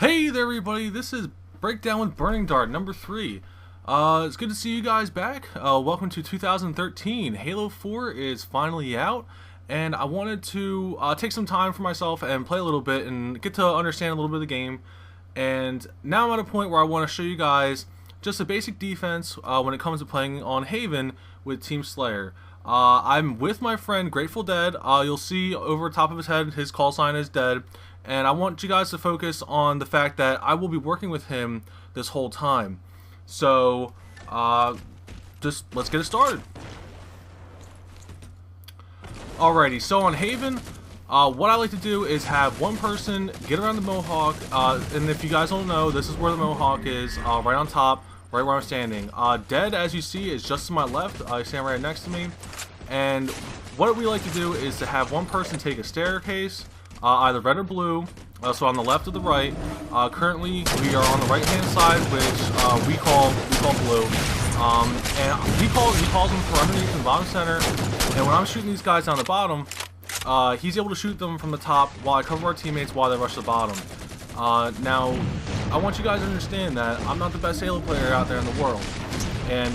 Hey there everybody, this is Breakdown with Burningdart number 3. It's good to see you guys back. Welcome to 2013. Halo 4 is finally out, and I wanted to take some time for myself and play a little bit and get to understand a little bit of the game. And now I'm at a point where I want to show you guys just a basic defense when it comes to playing on Haven with Team Slayer. I'm with my friend Gratefuldead. You'll see over top of his head his call sign is dead. And I want you guys to focus on the fact that I will be working with him this whole time. So, just let's get it started. Alrighty, so on Haven, what I like to do is have one person get around the Mohawk, and if you guys don't know, this is where the Mohawk is, right on top, right where I'm standing. Dead, as you see, is just to my left. He's standing right next to me. And what we like to do is to have one person take a staircase, either red or blue, so on the left or the right. Currently, we are on the right-hand side, which we call blue, and he calls them from underneath in the bottom center. And when I'm shooting these guys down the bottom, he's able to shoot them from the top while I cover our teammates while they rush the bottom. Now, I want you guys to understand that I'm not the best Halo player out there in the world, and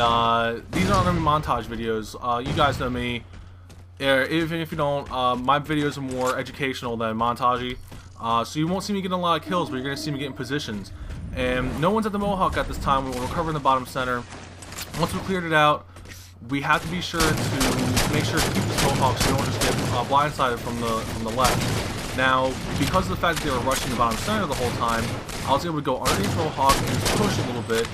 these aren't going to be montage videos. You guys know me. Even if you don't, my videos are more educational than montagey, so you won't see me getting a lot of kills, but you're going to see me getting positions. And no one's at the Mohawk at this time. We're covering the bottom center. Once we cleared it out, we have to be sure to make sure to keep this Mohawk so we don't just get blindsided from the left. Now, because of the fact that they were rushing the bottom center the whole time, I was able to go underneath Mohawk and just push a little bit.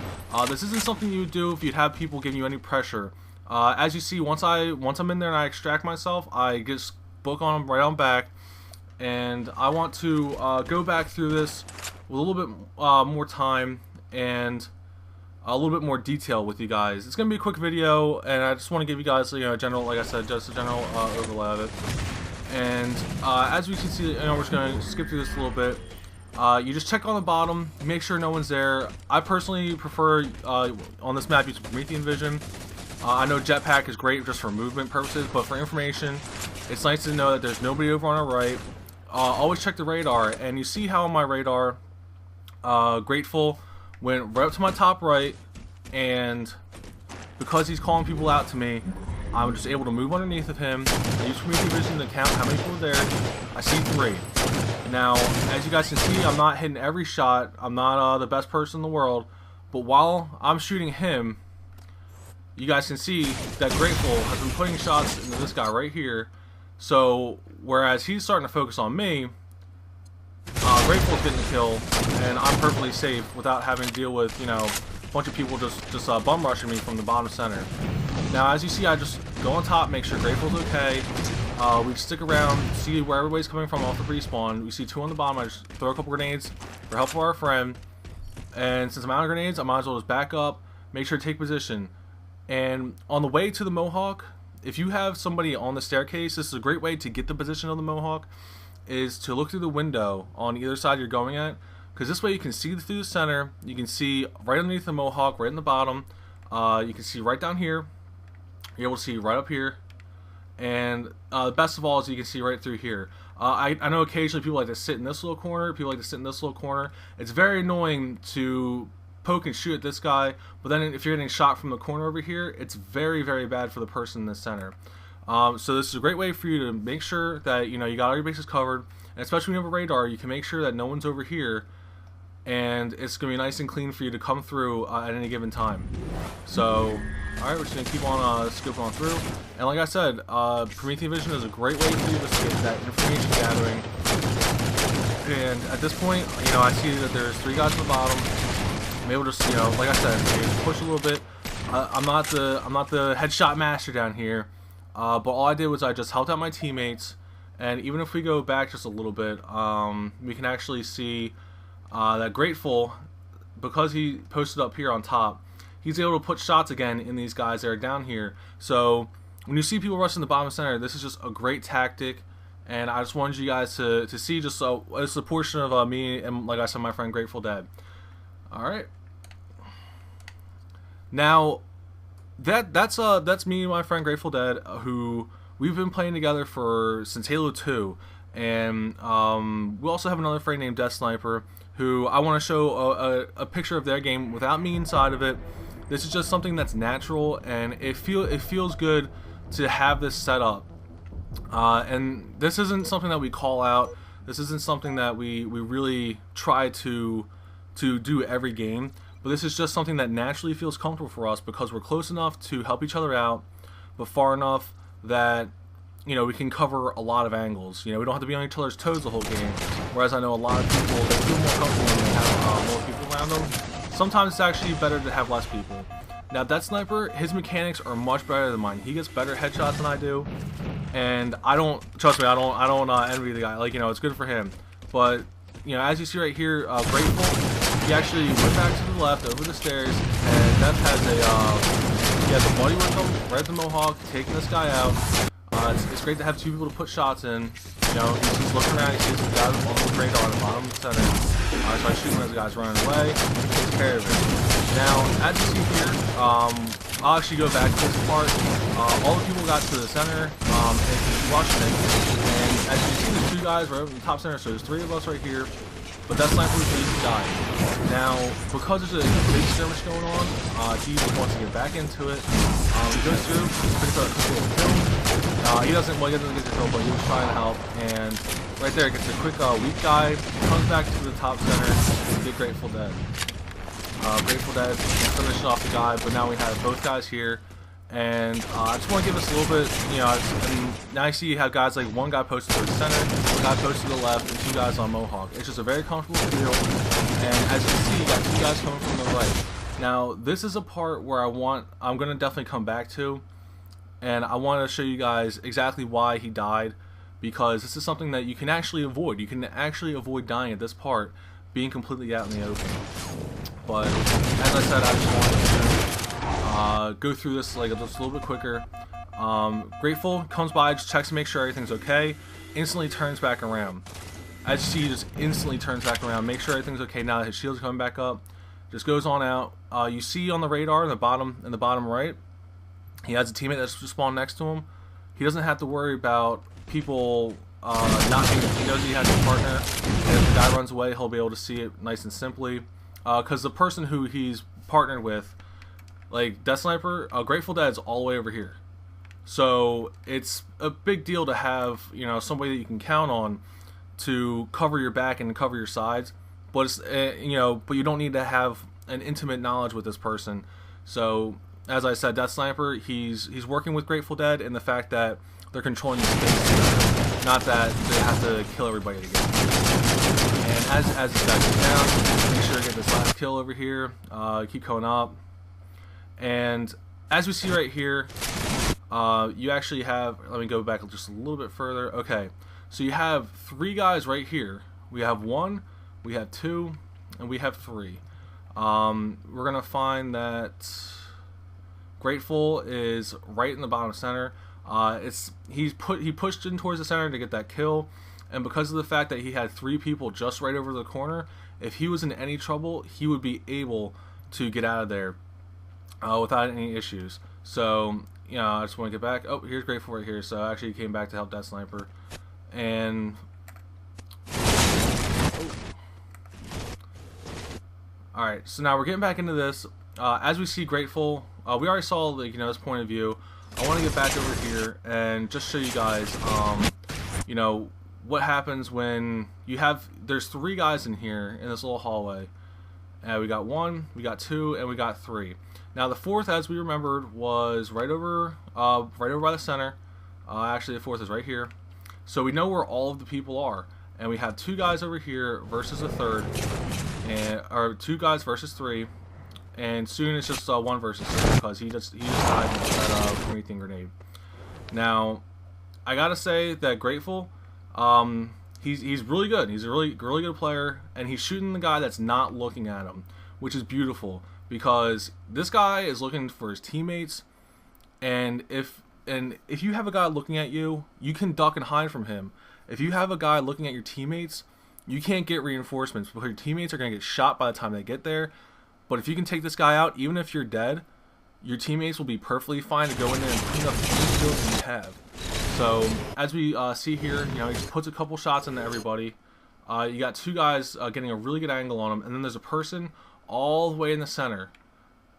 This isn't something you would do if you'd have people giving you any pressure. As you see, once I'm in there and I extract myself, I just book on them right on back, and I want to go back through this with a little bit more time and a little bit more detail with you guys. It's gonna be a quick video, and I just want to give you guys, a general, like I said, just a general overlay of it. And as we can see, we're just gonna skip through this a little bit. You just check on the bottom, make sure no one's there. I personally prefer on this map use Promethean vision. I know jetpack is great just for movement purposes, but for information, it's nice to know that there's nobody over on our right. Always check the radar, and you see how on my radar, Grateful went right up to my top right, and because he's calling people out to me, I'm just able to move underneath of him. I use Promethean vision to count how many people are there. I see 3. Now, as you guys can see, I'm not hitting every shot. I'm not the best person in the world, but while I'm shooting him, you guys can see that Grateful has been putting shots into this guy right here. So, whereas he's starting to focus on me, Grateful's getting the kill, and I'm perfectly safe without having to deal with, a bunch of people just bum rushing me from the bottom center. Now, as you see, I just go on top, make sure Grateful's okay. We stick around, see where everybody's coming from off the respawn. We see 2 on the bottom. I just throw a couple grenades for help for our friend. And since I'm out of grenades, I might as well just back up, make sure to take position. And on the way to the Mohawk, if you have somebody on the staircase, this is a great way to get the position of the Mohawk, is to look through the window on either side you're going at, because this way you can see through the center, you can see right underneath the Mohawk, right in the bottom, you can see right down here, you're able to see right up here, and the best of all is you can see right through here. I know occasionally people like to sit in this little corner, people like to sit in this little corner. It's very annoying to poke and shoot at this guy, but then if you're getting shot from the corner over here, it's very, very bad for the person in the center. So this is a great way for you to make sure that you got all your bases covered, and especially when you have a radar, you can make sure that no one's over here, and it's gonna be nice and clean for you to come through at any given time. So, all right, we're just gonna keep on scooping on through, and like I said, Promethean vision is a great way for you to get that information gathering. And at this point, I see that there's 3 guys at the bottom. I'm able to just, like I said, just push a little bit. I'm not the headshot master down here, but all I did was I just helped out my teammates. And even if we go back just a little bit, we can actually see that Grateful, because he posted up here on top, he's able to put shots again in these guys that are down here. So when you see people rushing the bottom center, this is just a great tactic. And I just wanted you guys to see just it's a portion of me and, like I said, my friend Gratefuldead. All right. Now, that's me and my friend Gratefuldead, who we've been playing together since Halo 2. And we also have another friend named Death5niper, who I want to show a picture of their game without me inside of it. This is just something that's natural, and it feels good to have this set up. And this isn't something that we call out. This isn't something that we really try to do every game. But this is just something that naturally feels comfortable for us because we're close enough to help each other out, but far enough that, you know, we can cover a lot of angles. You know, we don't have to be on each other's toes the whole game. Whereas I know a lot of people, they feel more comfortable when they have more people around them. Sometimes it's actually better to have less people. Now, Death5niper, his mechanics are much better than mine. He gets better headshots than I do, and I don't, trust me, I don't envy the guy. Like, you know, it's good for him. But, you know, as you see right here, Grateful, he actually went back to the left over the stairs, and Death has he has a buddy with him, right at the Mohawk, taking this guy out. It's great to have two people to put shots in. You know, he's looking around, he sees the guy on the radar on the bottom center. So I shoot him as the guy's running away, takes care of it. Now, as you see here, I'll actually go back to this part. All the people got to the center, and he's rushing it. And as you see, there's two guys right over the top center, so there's three of us right here. But Death5niper was the easy guy. Now, because there's a big skirmish going on, he wants to get back into it. He goes through, picks up a quick little kill. He doesn't get the kill, but he was trying to help. And right there, gets a quick weak guy, comes back to the top center, and get Gratefuldead. Gratefuldead finished off the guy, but now we have both guys here. And I just want to give us a little bit, you know, and now you see you have guys like one guy posted to the center, one guy posted to the left, and two guys on Mohawk. It's just a very comfortable field, and as you can see, you got two guys coming from the right. Now, this is a part where I'm going to definitely come back to, and I want to show you guys exactly why he died, because this is something that you can actually avoid. You can actually avoid dying at this part, being completely out in the open. But, as I said, I just wanted to go through this like just a little bit quicker. Grateful comes by, just checks to make sure everything's okay, instantly turns back around. As you see, he just instantly turns back around, make sure everything's okay now that his shield's coming back up. Just goes on out. You see on the radar in the bottom right, he has a teammate that's just spawned next to him. He doesn't have to worry about people not being. He knows he has a partner, and if the guy runs away, he'll be able to see it nice and simply. Because the person who he's partnered with, like Death5niper, Gratefuldead is all the way over here. So it's a big deal to have, you know, somebody that you can count on to cover your back and cover your sides. But it's, you know, but you don't need to have an intimate knowledge with this person. So as I said, Death5niper, he's working with Gratefuldead in the fact that they're controlling the space, not that they have to kill everybody together. And as this guy goes down, make sure to get this last kill over here. Keep going up. And as we see right here, you actually have, let me go back just a little bit further. Okay, so you have three guys right here. We have one, we have two, and we have three. We're gonna find that Grateful is right in the bottom center. He pushed in towards the center to get that kill, and because of the fact that he had three people just right over the corner, if he was in any trouble, he would be able to get out of there without any issues. So, you know, I just want to get back. Oh, here's Grateful right here. So actually, he came back to help Death5niper, and all right. So now we're getting back into this. As we see Grateful, we already saw, like, you know, his point of view. I want to get back over here and just show you guys, you know, what happens when you have. There's three guys in here in this little hallway. We got one, we got two, and we got three. Now the fourth, as we remembered, was right over by the center. Actually, the fourth is right here. So we know where all of the people are, and we have two guys over here versus a third, or two guys versus three, and soon it's just one versus three because he just died with that Promethean grenade. Now, I gotta say that Grateful, he's really good. He's a really good player, and he's shooting the guy that's not looking at him, which is beautiful. Because this guy is looking for his teammates, and if you have a guy looking at you, you can duck and hide from him. If you have a guy looking at your teammates, you can't get reinforcements because your teammates are going to get shot by the time they get there. But if you can take this guy out, even if you're dead, your teammates will be perfectly fine to go in there and clean up the skills that you have. So as we see here, you know, he just puts a couple shots into everybody. You got two guys getting a really good angle on him, and then there's a person all the way in the center.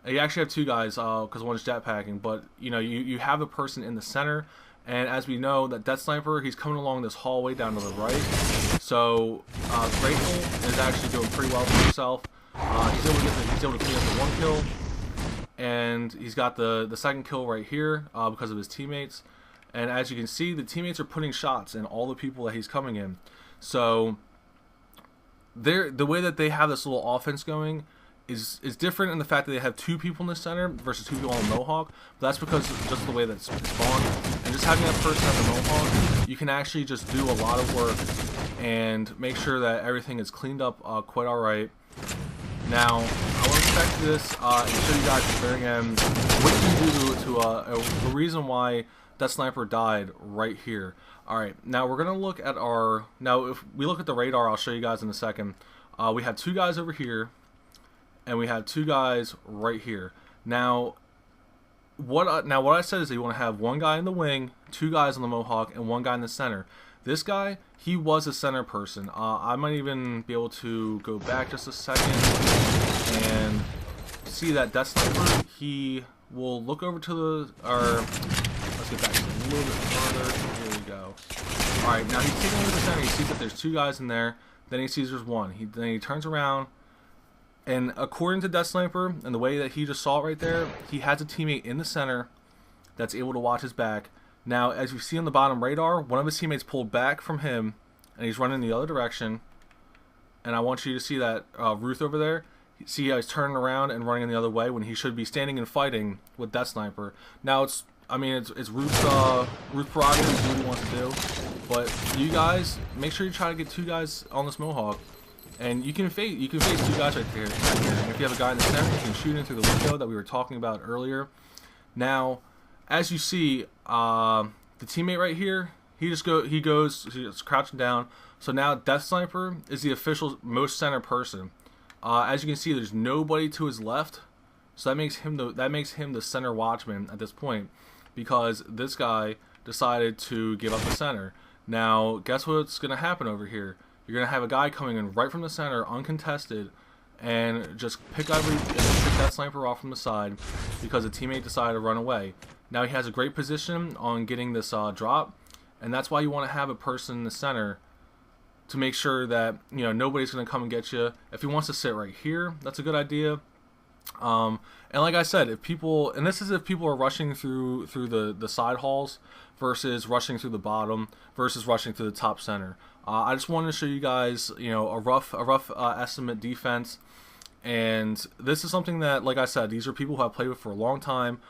You actually have two guys because one's jetpacking, but you know, you have a person in the center, and as we know, that Death Sniper, he's coming along this hallway down to the right. So Grateful is actually doing pretty well for himself. He's able to clean up the one kill, and he's got the second kill right here because of his teammates. And as you can see, the teammates are putting shots in all the people that he's coming in. So the way that they have this little offense going is different in the fact that they have two people in the center versus two people on the Mohawk. But that's because of just the way that's spawned. And just having that person at the Mohawk, you can actually just do a lot of work and make sure that everything is cleaned up quite alright. Now, I want to check this and show you guys at the very end what you can do to the reason why Death Sniper died right here. Alright, now we're going to look at our... Now, if we look at the radar, I'll show you guys in a second. We have two guys over here, and we have two guys right here. Now, what I said is that you want to have one guy in the wing, two guys on the Mohawk, and one guy in the center. This guy, he was a center person. I might even be able to go back just a second and see that Death Sniper, he will look over to the... Let's get back a little bit further. Here we go. Alright, now he's taking over the center. He sees that there's two guys in there. Then he sees there's one. Then he turns around. And according to Death Sniper, and the way that he just saw it right there, he has a teammate in the center that's able to watch his back. Now, as you see on the bottom radar, one of his teammates pulled back from him, and he's running the other direction. And I want you to see that Ruth over there. See how he's turning around and running the other way when he should be standing and fighting with Death Sniper. Now, it's Ruth's prerogative to do what he wants to do. But you guys, make sure you try to get two guys on this Mohawk. And you can face two guys right here. And if you have a guy in the center, you can shoot in through the window that we were talking about earlier. Now, as you see, the teammate right here, he's crouching down. So now Death Sniper is the official most center person. As you can see, there's nobody to his left, so that makes him the center watchman at this point, because this guy decided to give up the center. Now, guess what's gonna happen over here? You're gonna have a guy coming in right from the center, uncontested, and just pick Death Sniper off from the side because a teammate decided to run away. Now he has a great position on getting this drop, and that's why you want to have a person in the center to make sure that, you know, nobody's going to come and get you. If he wants to sit right here, that's a good idea. And like I said, if people are rushing through the side halls versus rushing through the bottom versus rushing through the top center. I just wanted to show you guys, you know, a rough estimate defense. And this is something that, like I said, these are people who I've played with for a long time.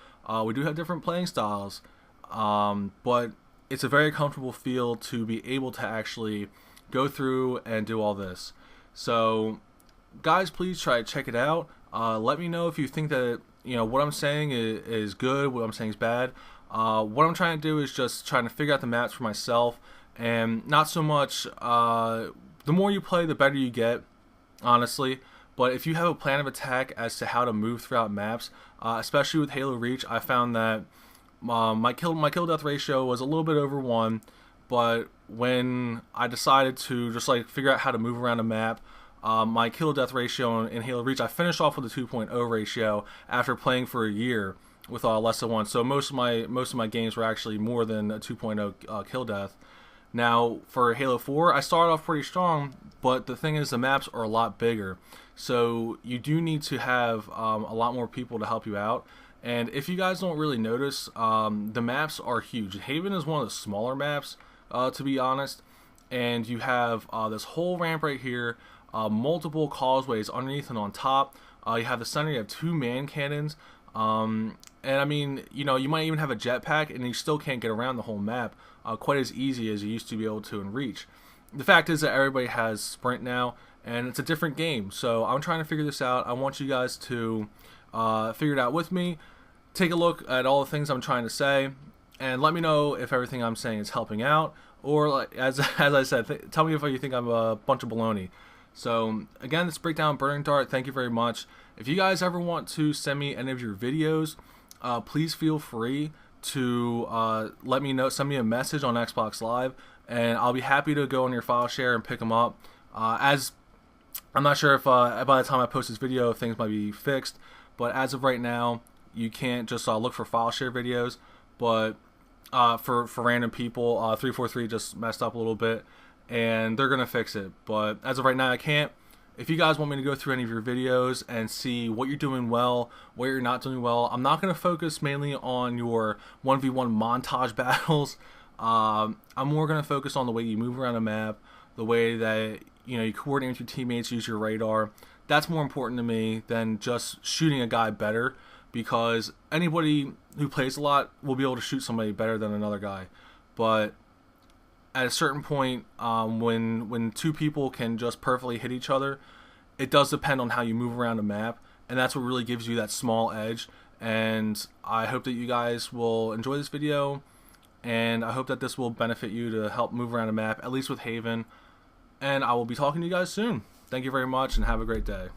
We do have different playing styles, but it's a very comfortable feel to be able to actually go through and do all this. So guys, please try to check it out. Let me know if you think that, you know, what I'm saying is good, what I'm saying is bad. What I'm trying to do is just trying to figure out the maps for myself, and not so much the more you play, the better you get, honestly. But if you have a plan of attack as to how to move throughout maps, especially with Halo Reach, I found that my kill death ratio was a little bit over 1, but when I decided to just like figure out how to move around a map, my kill death ratio in Halo Reach, I finished off with a 2.0 ratio after playing for a year with less than 1. So most of my games were actually more than a 2.0 kill death. Now for Halo 4, I started off pretty strong, but the thing is the maps are a lot bigger, so you do need to have a lot more people to help you out. And if you guys don't really notice, the maps are huge. Haven is one of the smaller maps, to be honest, and you have this whole ramp right here, multiple causeways underneath and on top. You have the center, you have 2 man cannons, and I mean, you know, you might even have a jetpack and you still can't get around the whole map quite as easy as you used to be able to in Reach. The fact is that everybody has Sprint now, and it's a different game, so I'm trying to figure this out. I want you guys to figure it out with me. Take a look at all the things I'm trying to say, and let me know if everything I'm saying is helping out, or like, as I said, tell me if you think I'm a bunch of baloney. So again, this breakdown Burningdart, thank you very much. If you guys ever want to send me any of your videos, please feel free to let me know, send me a message on Xbox Live, and I'll be happy to go on your file share and pick them up. As I'm not sure if by the time I post this video things might be fixed, but as of right now, you can't just look for file share videos. But for random people, 343 just messed up a little bit, and they're gonna fix it. But as of right now, I can't. If you guys want me to go through any of your videos and see what you're doing well, what you're not doing well, I'm not going to focus mainly on your 1v1 montage battles. I'm more going to focus on the way you move around a map, the way that you coordinate with your teammates, use your radar. That's more important to me than just shooting a guy better, because anybody who plays a lot will be able to shoot somebody better than another guy. But at a certain point, when two people can just perfectly hit each other, it does depend on how you move around a map, and that's what really gives you that small edge. And I hope that you guys will enjoy this video, and I hope that this will benefit you to help move around a map, at least with Haven. And I will be talking to you guys soon. Thank you very much, and have a great day.